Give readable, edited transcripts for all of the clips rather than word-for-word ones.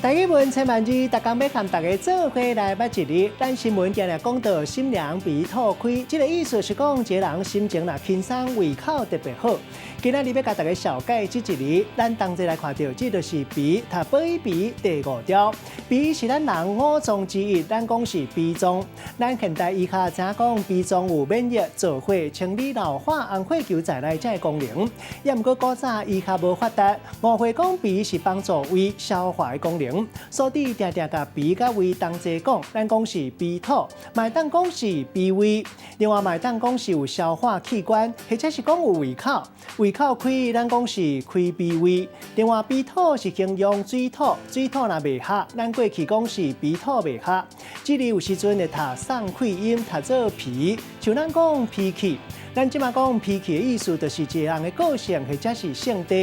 大家问千万字，大家要和大家做伙来捌一日。咱新闻今日讲到心凉鼻吐开，这个意思是讲一个人心情若轻松，胃口特别好。今日要甲大家小解这一日，咱同齐来看到，这就是鼻，它保医鼻第5条。鼻是咱人5脏之一，咱讲是鼻脏。咱现代医学怎讲鼻脏有免疫、造血、清理老化、红血球在内这功能。也毋过古早医学无发达，误会讲鼻是帮助胃消化的功能。所以常常甲鼻甲胃同齐讲，咱讲是鼻吐，嘛当讲是鼻胃。另外嘛当讲是有消化器官，或者是讲有胃口。胃口开，咱讲是开鼻胃。另外鼻吐是形容水吐，水吐若未合，咱过去讲是鼻吐未合。这里有时阵会读送气音，读做脾，像咱讲脾气。咱即马讲脾气的意思，就是一个人的个性或者是性格。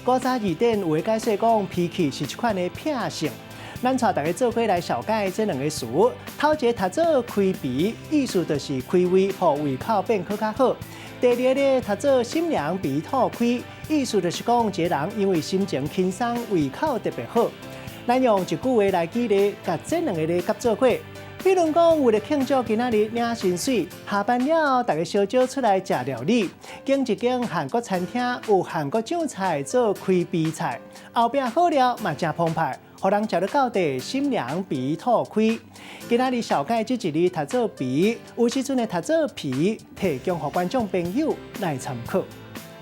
古早字典有解释讲，脾气是一款的品性。咱带大家做伙来小解这2个词。头一个读做开鼻，意思就是开胃，让胃口变更较好。第二个读做心凉鼻吐开，意思就是讲一个人因为心情轻松，胃口特别好。咱用一句话来举例，甲这2个咧合做伙。比如讲，为了庆祝今仔日领薪水，下班了，大家小酒出来食料理。经一间韩国餐厅有韩国酱菜做开鼻菜，后边好料嘛真澎湃，互人食到到底心凉鼻吐开。今仔日小解这一日读做鼻，有时阵会读做脾，提供予观众朋友来参考。